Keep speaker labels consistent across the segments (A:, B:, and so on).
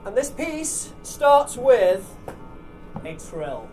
A: And this piece starts with a trill.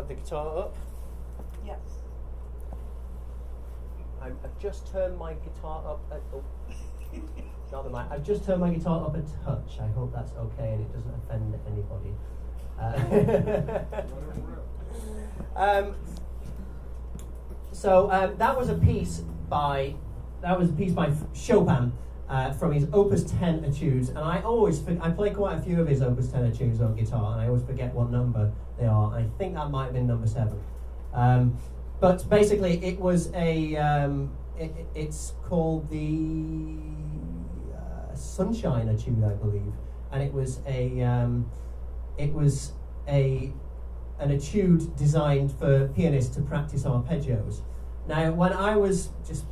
A: The guitar up.
B: Yes.
A: I've just turned my guitar up at not the mic. I've just turned my guitar up a touch. I hope that's okay and it doesn't offend anybody. So that was a piece by Chopin from his Opus 10 etudes, and I play quite a few of his Opus 10 etudes on guitar, and I always forget what number they are. I think that might have been number 7. But basically, it was it's called the Sunshine etude, I believe, and it was an etude designed for pianists to practice arpeggios. Now, when I was just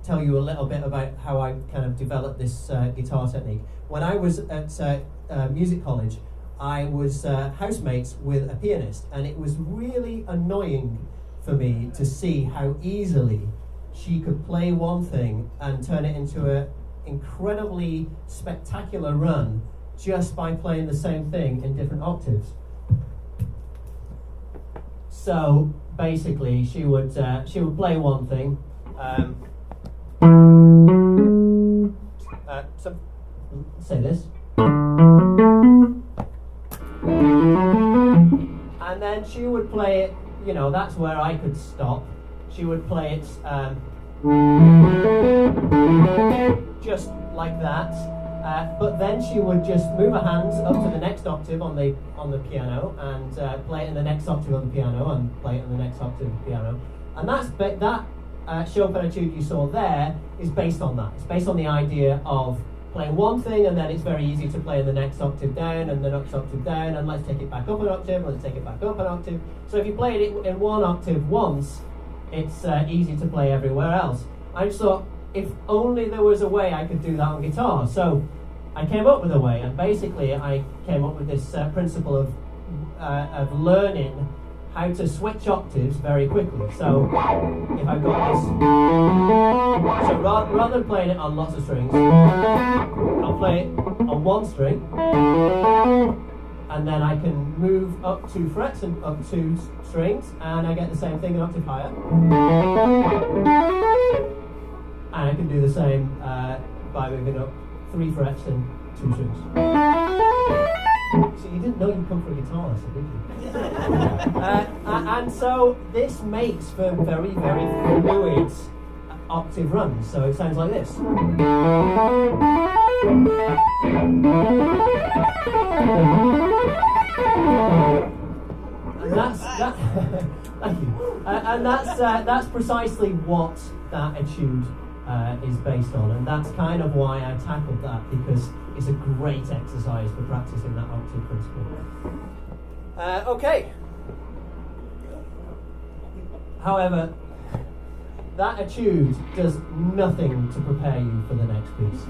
A: tell you a little bit about how I kind of developed this guitar technique. When I was at music college, I was housemates with a pianist, and it was really annoying for me to see how easily she could play one thing and turn it into an incredibly spectacular run just by playing the same thing in different octaves. So basically, she would play one thing. Say this. And then she would play it, that's where I could stop. She would play it just like that. But then she would just move her hands up to the next octave on the piano and play it in the next octave on the piano and play it in the next octave on the piano. And that Chopin etude you saw there is based on that. It's based on the idea of playing one thing and then it's very easy to play in the next octave down and the next octave down, and let's take it back up an octave, let's take it back up an octave. So if you played it in one octave once, it's easy to play everywhere else. I just thought, if only there was a way I could do that on guitar. So I came up with a way, and basically I came up with this principle of learning how to switch octaves very quickly. So if I've got this, so rather than playing it on lots of strings, I'll play it on one string, and then I can move up 2 frets and up 2 strings, and I get the same thing an octave higher. And I can do the same by moving up 3 frets and 2 strings. So you didn't know you'd come for a guitar, so did you? And so this makes for very, very fluid octave runs. So it sounds like this. And thank you. And that's precisely what that etude is based on, and that's kind of why I tackled that, because it's a great exercise for practicing that octave principle. Okay. However, that etude does nothing to prepare you for the next piece.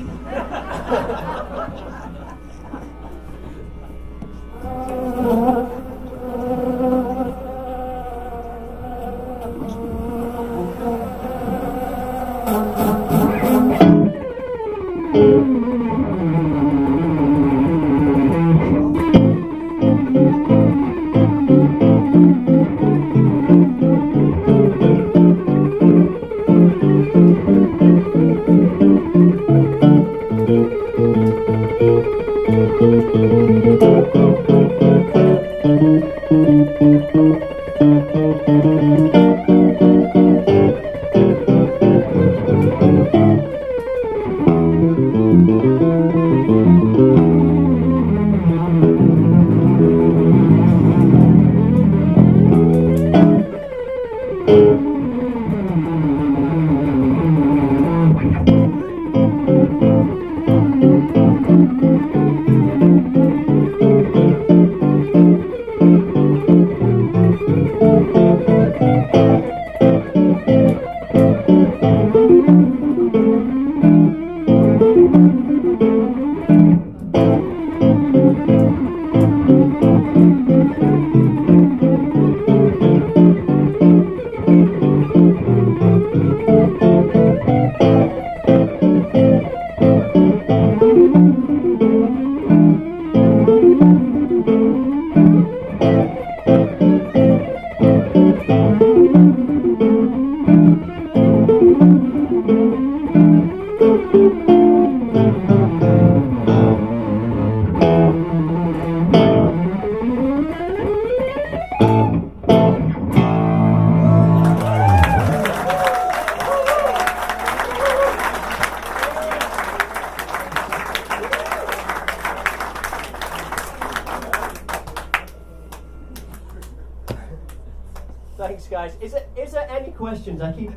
A: Thanks, guys. Is there any questions? I keep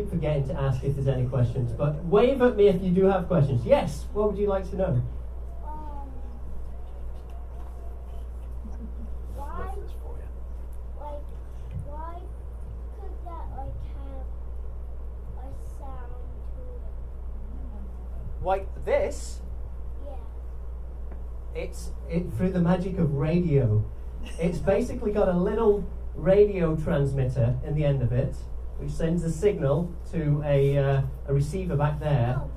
A: forgetting to ask if there's any questions, but wave at me if you do have questions. Yes, what would you like to know?
B: Why could that have a sound to it?
A: Like this?
B: Yeah.
A: It's through the magic of radio. It's basically got a little radio transmitter in the end of it, which sends a signal to a receiver back there.
B: No,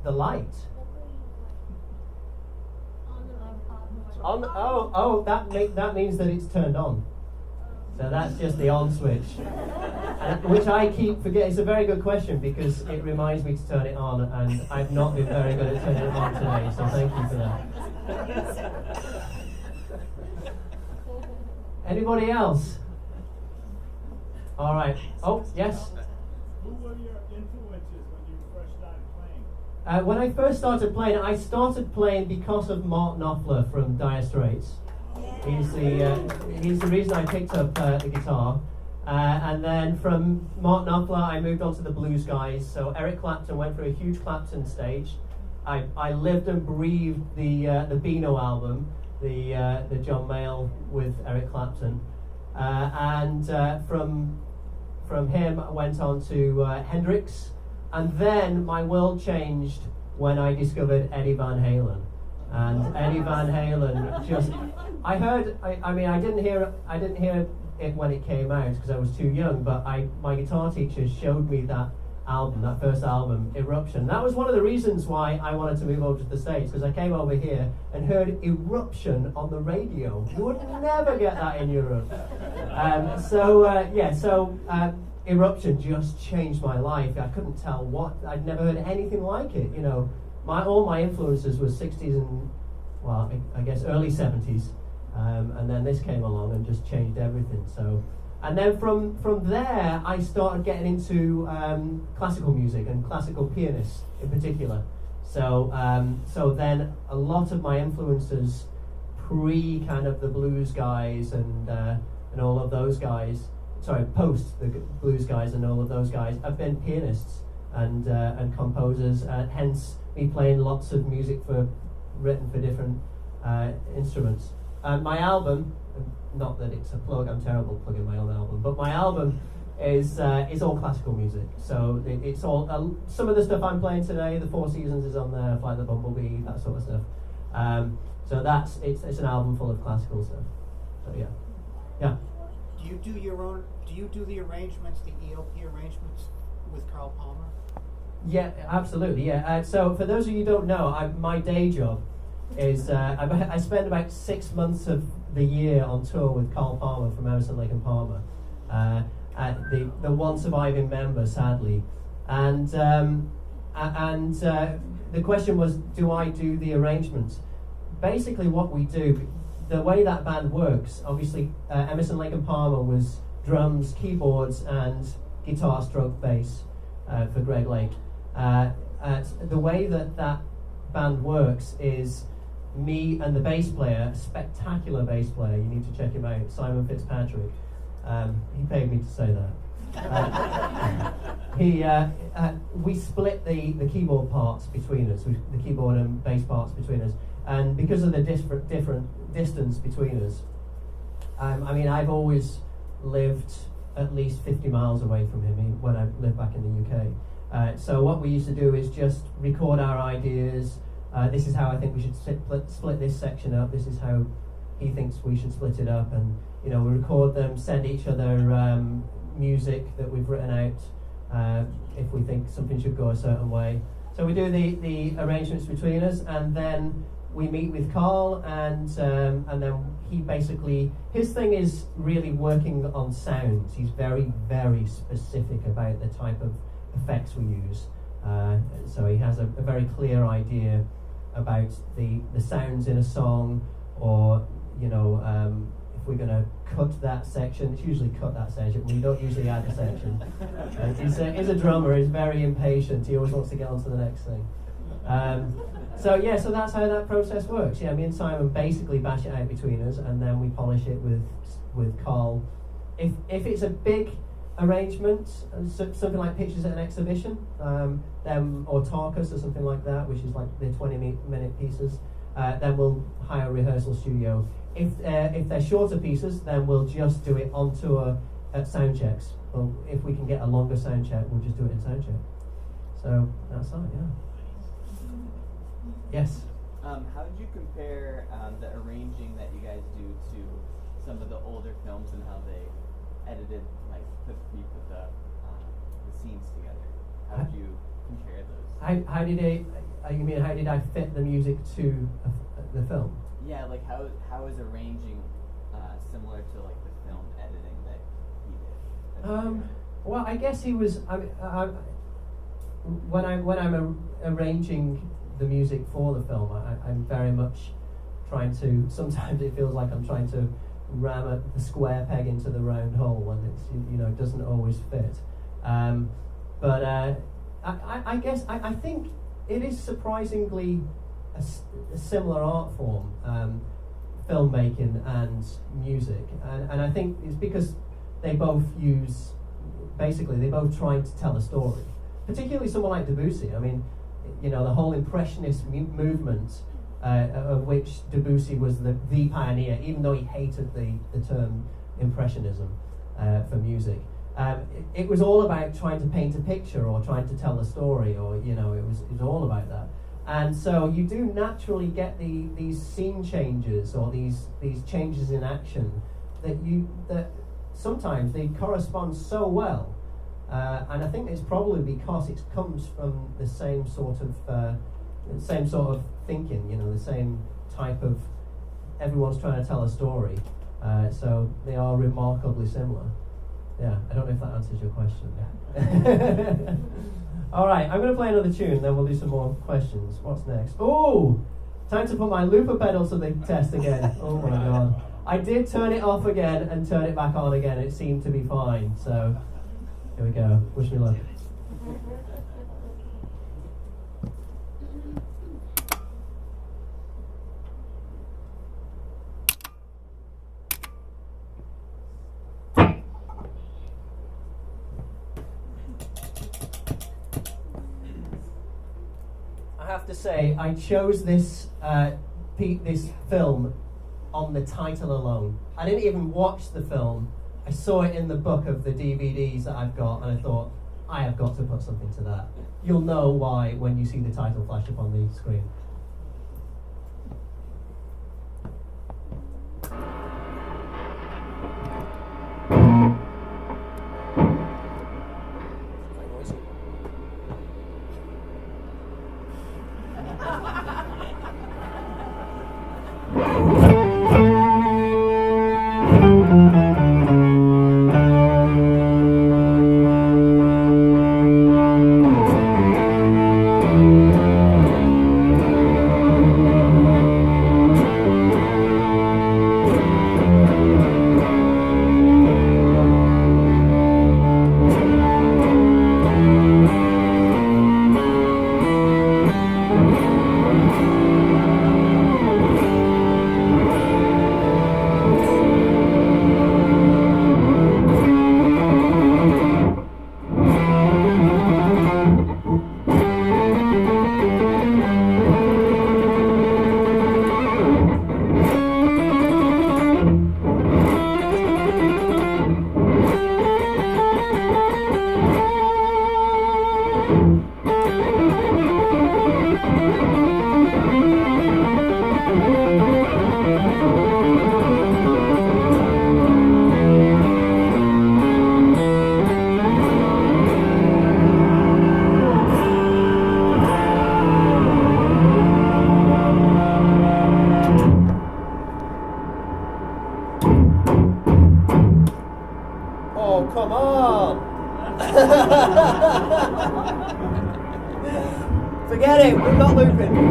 A: The light.
B: the
A: On. That means that it's turned on. So that's just the on switch, which I keep forgetting. It's a very good question because it reminds me to turn it on, and I've not been very good at turning it on today. So thank you for that. Anybody else? All right. Oh, yes.
C: Who were your influences when you first started playing?
A: When I first started playing, I started playing because of Mark Knopfler from Dire Straits. He's the reason I picked up the guitar. And then from Mark Knopfler, I moved on to the blues guys. So Eric Clapton went through a huge Clapton stage. I lived and breathed the Beano album, the John Mayall with Eric Clapton, and from him I went on to Hendrix, and then my world changed when I discovered Eddie Van Halen. And Eddie Van Halen just, I didn't hear it when it came out because I was too young, but my guitar teacher showed me that album, that first album, Eruption. That was one of the reasons why I wanted to move over to the States, because I came over here and heard Eruption on the radio. You would never get that in Europe. Eruption just changed my life. I couldn't tell what, I'd never heard anything like it, you know. All my influences were 60s and, well, I guess early 70s. And then this came along and just changed everything. So, and then from there, I started getting into classical music and classical pianists in particular. So then a lot of my influences, pre kind of the blues guys and all of those guys, post the blues guys and all of those guys, have been pianists and composers. Hence me playing lots of music written for different instruments. My album, not that it's a plug, I'm terrible at plugging my own album, but my album is all classical music. So it's all, some of the stuff I'm playing today, the Four Seasons is on there, Flight the Bumblebee, that sort of stuff. So it's an album full of classical stuff. So yeah.
D: Do you do the arrangements, the ELP arrangements with Carl Palmer?
A: Yeah, absolutely, yeah. So for those of you who don't know, my day job is I spend about 6 months of the year on tour with Carl Palmer from Emerson, Lake and Palmer, the one surviving member, sadly. And the question was, do I do the arrangements? Basically what we do, the way that band works, obviously Emerson, Lake and Palmer was drums, keyboards and guitar stroke bass for Greg Lake. The way that band works is me and the bass player, spectacular bass player, you need to check him out, Simon Fitzpatrick. He paid me to say that. We split the keyboard parts between us, the keyboard and bass parts between us, and because of the different distance between us, I've always lived at least 50 miles away from him when I lived back in the UK. So what we used to do is just record our ideas. This is how I think we should split this section up. This is how he thinks we should split it up, and we record them, send each other music that we've written out if we think something should go a certain way. So we do the arrangements between us, and then we meet with Carl, and then he basically, his thing is really working on sounds. He's very, very specific about the type of effects we use. So he has a very clear idea about the sounds in a song, or if we're going to cut that section, it's usually cut that section. We don't usually add a section. He's a drummer. He's very impatient. He always wants to get on to the next thing. So that's how that process works. Yeah, me and Simon basically bash it out between us, and then we polish it with Carl. If it's a big arrangement, something like Pictures at an Exhibition, or Tarkus or something like that, which is like the 20-minute pieces, then we'll hire a rehearsal studio. If they're shorter pieces, then we'll just do it on tour at sound checks. Well, if we can get a longer sound check, we'll just do it in sound check. So that's that, yeah. Yes?
E: How did you compare the arranging that you guys do to some of the older films and how they edited, like put the scenes together? How did you compare those?
A: How did I fit the music to the film?
E: Yeah, like how is arranging similar to like the film editing that he did?
A: Well, I guess he was. When I'm arranging the music for the film, I'm very much trying to. Sometimes it feels like I'm trying to ram the square peg into the round hole, and it doesn't always fit. But I guess I think it is surprisingly a similar art form, filmmaking and music, and I think it's because they both both trying to tell a story. Particularly someone like Debussy. I mean, the whole Impressionist movement, of which Debussy was the pioneer, even though he hated the term Impressionism for music. It was all about trying to paint a picture or trying to tell a story, or it was all about that. And so you do naturally get these scene changes or these changes in action that sometimes they correspond so well. And I think it's probably because it comes from the same sort of thinking, the same type of, everyone's trying to tell a story. So they are remarkably similar. Yeah, I don't know if that answers your question. All right, I'm going to play another tune, then we'll do some more questions. What's next? Oh, time to put my looper pedal to the test again. Oh my God. I did turn it off again and turn it back on again. It seemed to be fine. So here we go. Wish me luck. I have to say, I chose this film on the title alone. I didn't even watch the film. I saw it in the book of the DVDs that I've got, and I thought, I have got to put something to that. You'll know why when you see the title flash up on the screen. Come on! Forget it, we're not looping.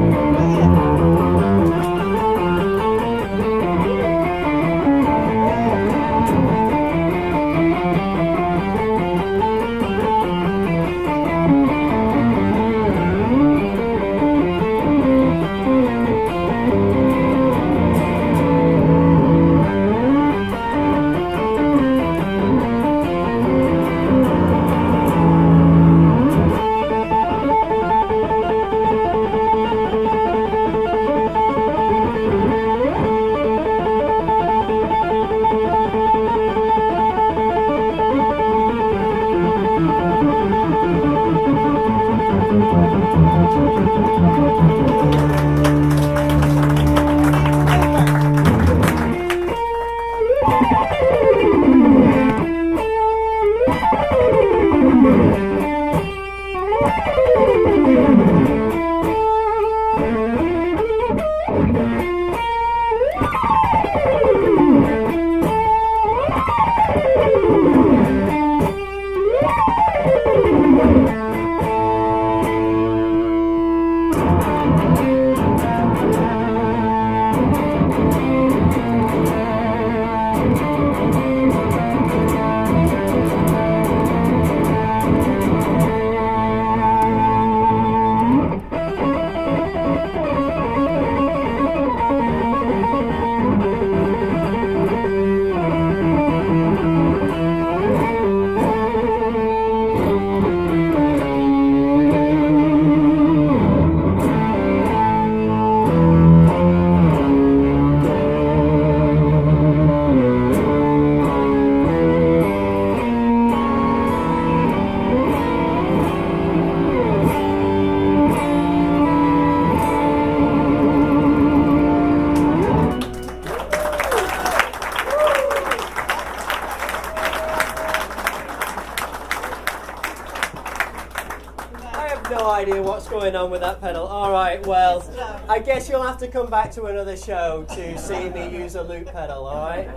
A: no idea what's going on with that pedal. All right, well, I guess you'll have to come back to another show to see me use a loop pedal, all right?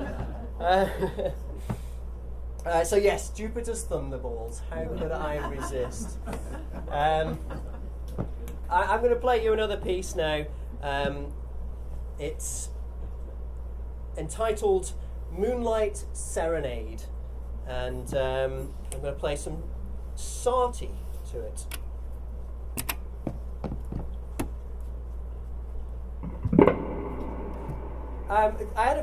A: So yes, Jupiter's Thunderballs. How could I resist? I'm going to play you another piece now. It's entitled Moonlight Serenade, and I'm going to play some Sarti to it. I've had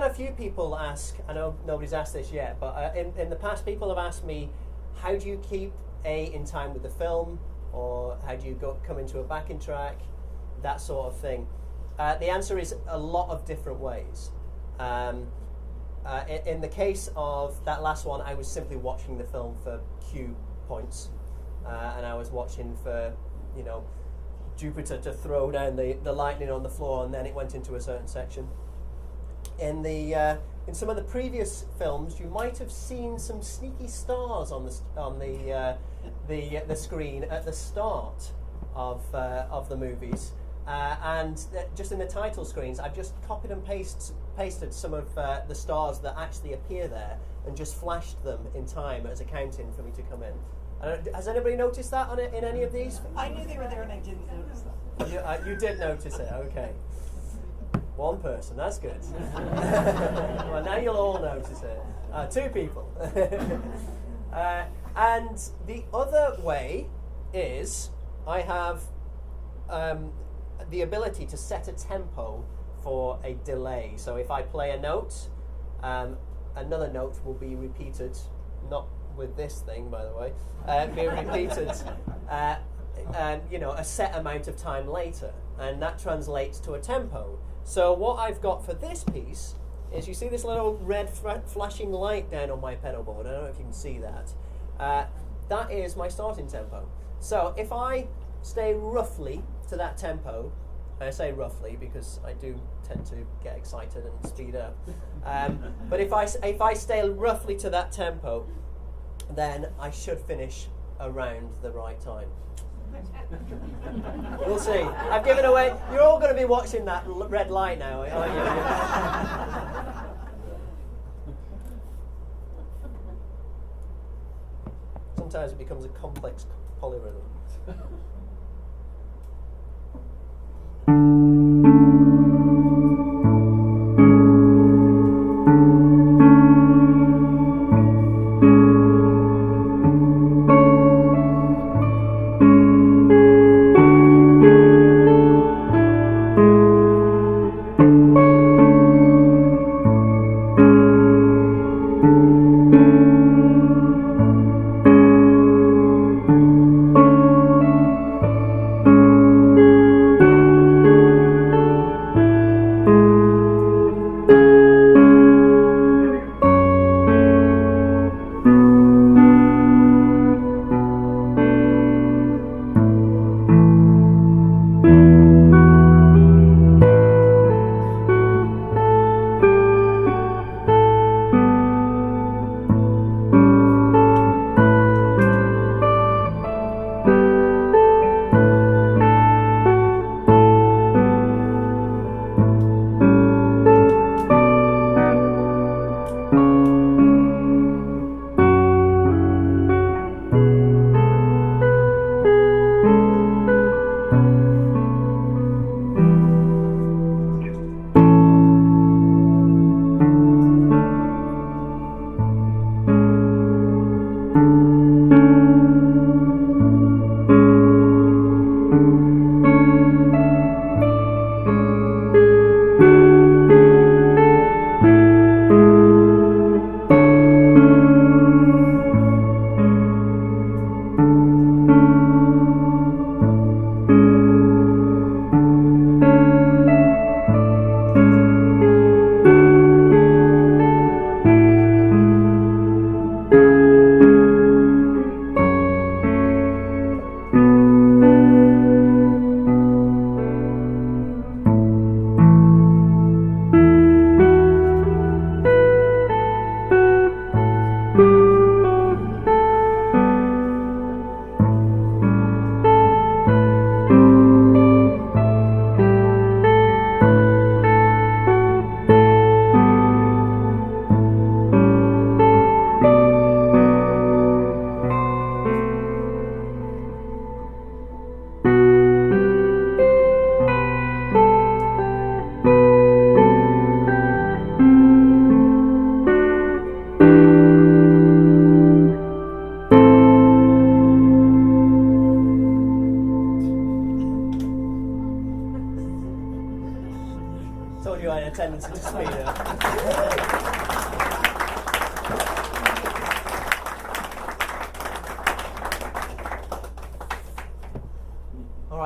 A: a few people ask. I know nobody's asked this yet, but in the past, people have asked me, how do you keep in time with the film, or how do you come into a backing track, that sort of thing. The answer is a lot of different ways. In the case of that last one, I was simply watching the film for cue points, and I was watching for, Jupiter to throw down the lightning on the floor, and then it went into a certain section. In some of the previous films, you might have seen some sneaky stars on the screen at the start of the movies, and just in the title screens, I've just copied and pasted some of the stars that actually appear there, and just flashed them in time as a count-in for me to come in. Has anybody noticed that in any of these?
F: I knew they were there and I didn't notice them.
A: You did notice it, okay. One person, that's good. Well, now you'll all notice it. 2 people. And the other way is I have the ability to set a tempo for a delay. So if I play a note, another note will be repeated, not with this thing, by the way, be repeated, a set amount of time later, and that translates to a tempo. So what I've got for this piece is, you see this little red flashing light down on my pedal board. I don't know if you can see that. That is my starting tempo. So if I stay roughly to that tempo, I say roughly because I do tend to get excited and speed up. But if I stay roughly to that tempo, then I should finish around the right time. We'll see. I've given away. You're all going to be watching that red light now, aren't you? Sometimes it becomes a complex polyrhythm.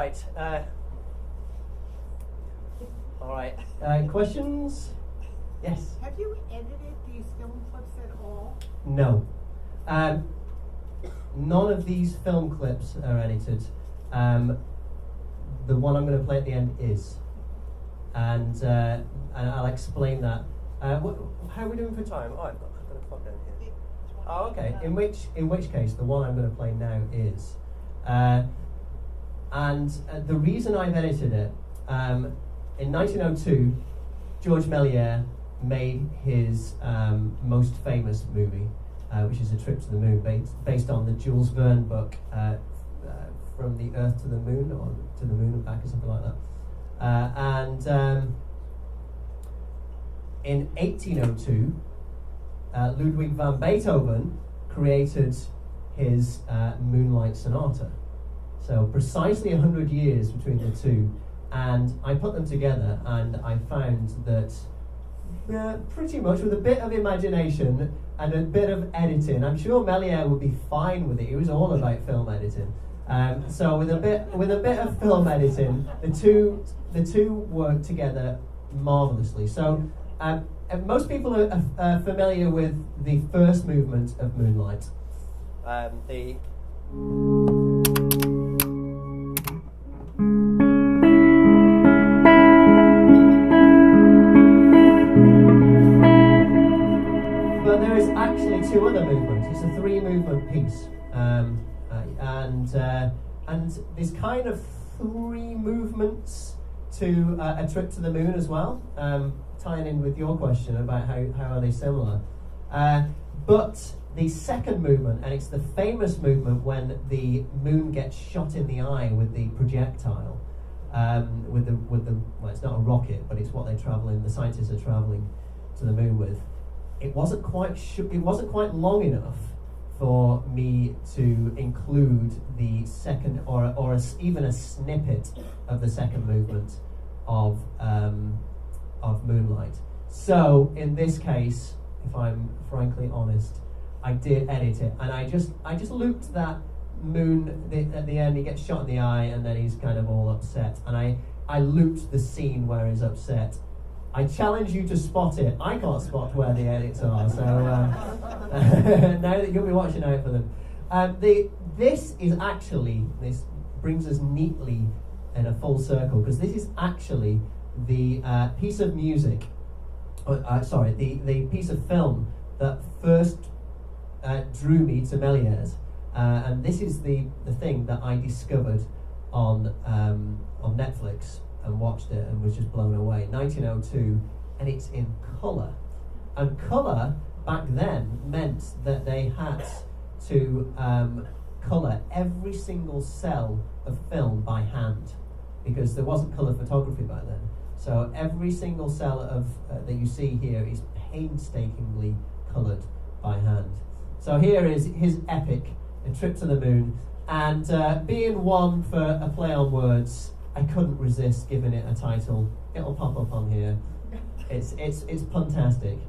A: right. All right. Questions? Yes.
G: Have you edited these film clips at all?
A: No. None of these film clips are edited. The one I'm going to play at the end is, and I'll explain that. How are we doing for time? Oh, I've got a clock down here. Oh, okay. In which case, the one I'm going to play now is, and the reason I've edited it, in 1902, George Méliès made his most famous movie, which is A Trip to the Moon, based on the Jules Verne book, From the Earth to the Moon, or To the Moon and Back, or something like that. In 1802, Ludwig van Beethoven created his Moonlight Sonata. So precisely 100 years between the two, and I put them together, and I found that pretty much with a bit of imagination and a bit of editing, I'm sure Méliès would be fine with it. He was all about film editing. So with a bit of film editing, the two work together marvelously. So most people are familiar with the first movement of Moonlight. But there is actually two other movements. It's a three-movement piece, and there's kind of three movements to A Trip to the Moon as well, tying in with your question about how are they similar. But the second movement, and it's the famous movement when the moon gets shot in the eye with the projectile, with the well, it's not a rocket, but it's what the scientists are traveling to the moon with. It wasn't quite long enough for me to include the second, or even a snippet of the second movement of Moonlight. So in this case, if I'm frankly honest, I did edit it, and I just looped that moon at the end. He gets shot in the eye, and then he's kind of all upset, and I looped the scene where he's upset. I challenge you to spot it. I can't spot where the edits are, so now that you'll be watching out for them. This brings us neatly in a full circle, because this is actually the piece of music, the piece of film that first drew me to Méliès, and this is the thing that I discovered on Netflix and watched it and was just blown away. 1902, and it's in colour. And colour back then meant that they had to colour every single cell of film by hand, because there wasn't colour photography back then. So every single cell of that you see here is painstakingly coloured by hand. So here is his epic, A Trip to the Moon, and being one for a play on words, I couldn't resist giving it a title. It'll pop up on here. It's puntastic.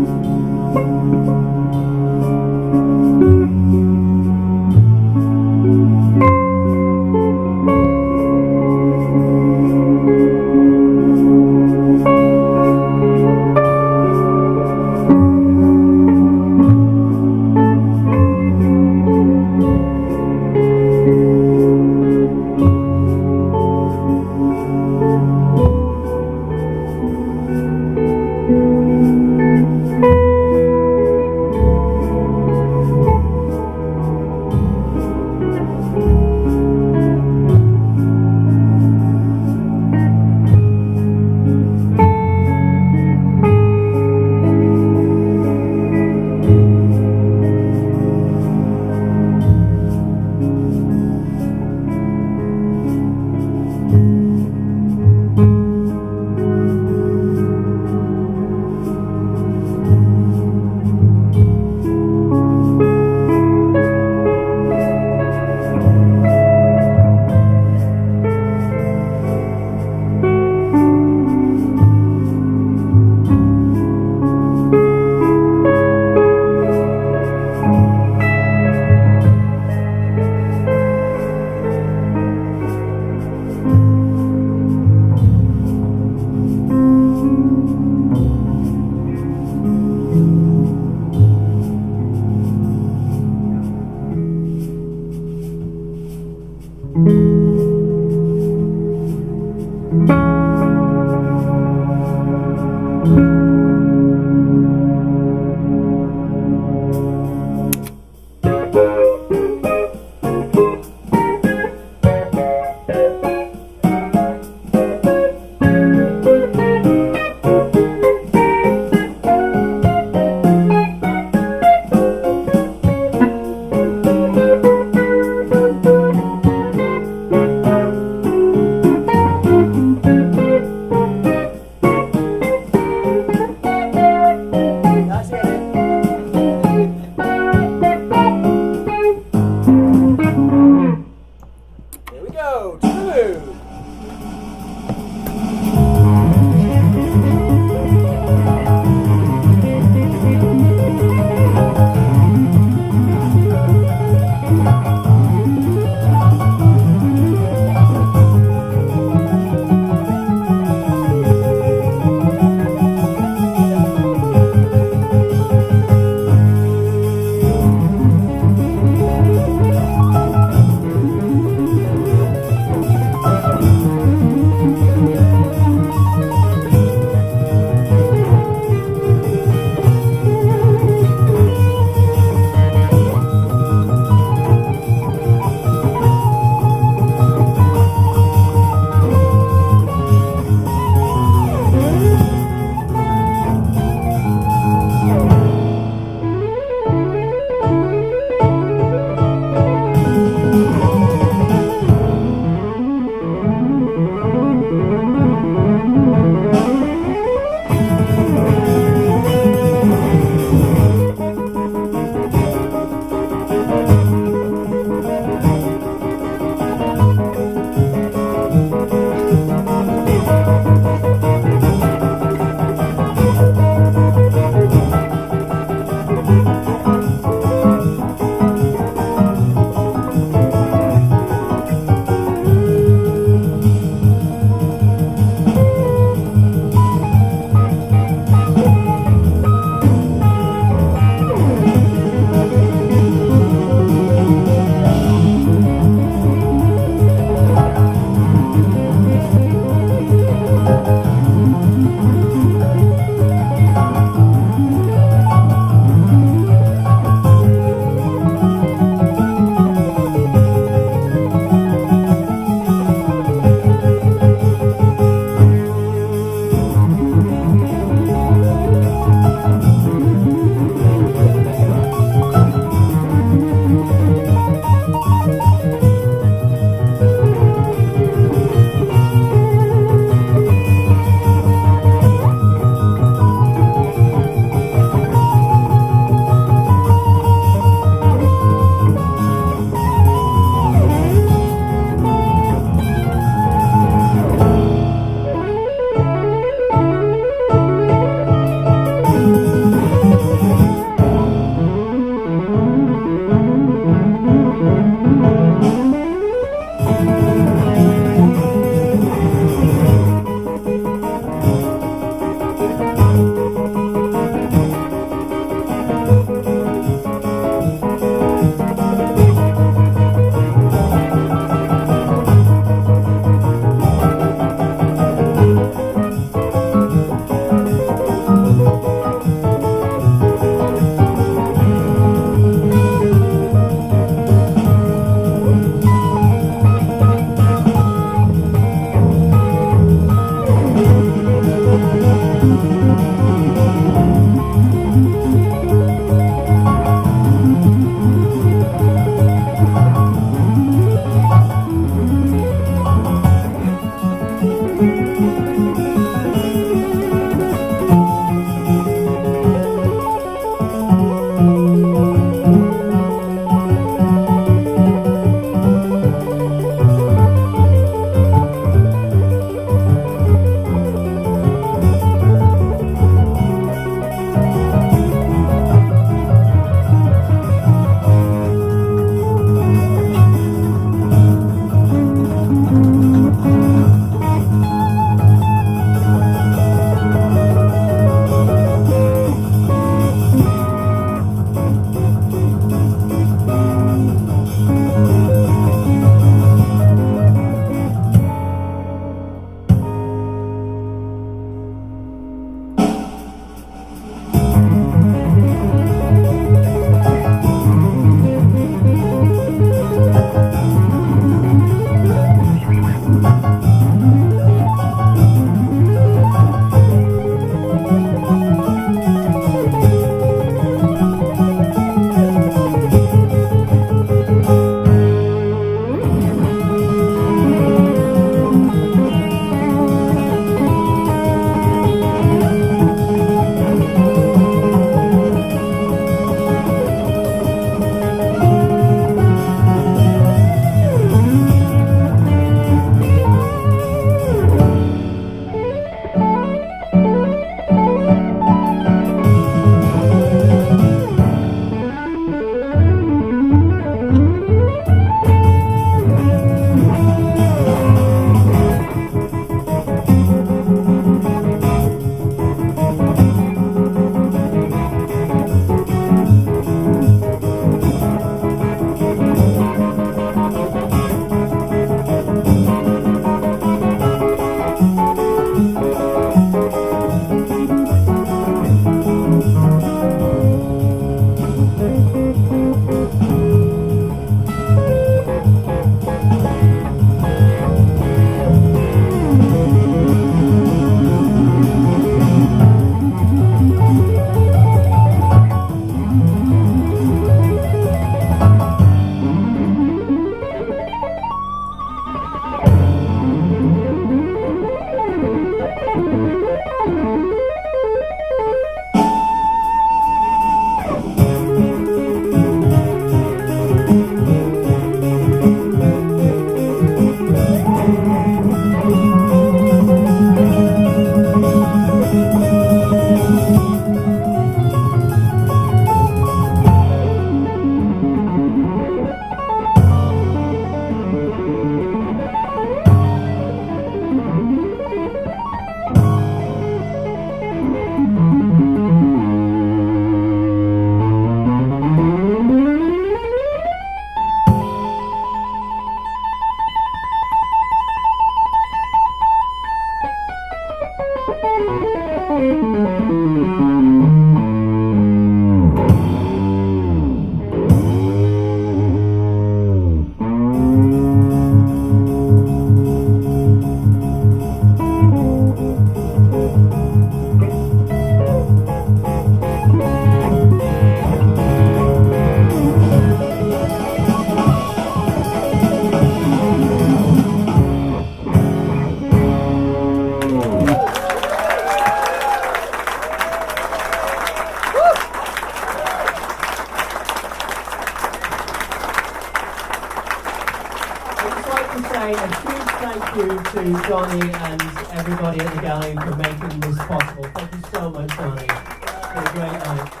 A: say a huge thank you to Johnny and everybody at the gallery for making this possible. Thank you so much, Johnny. It's been a great night.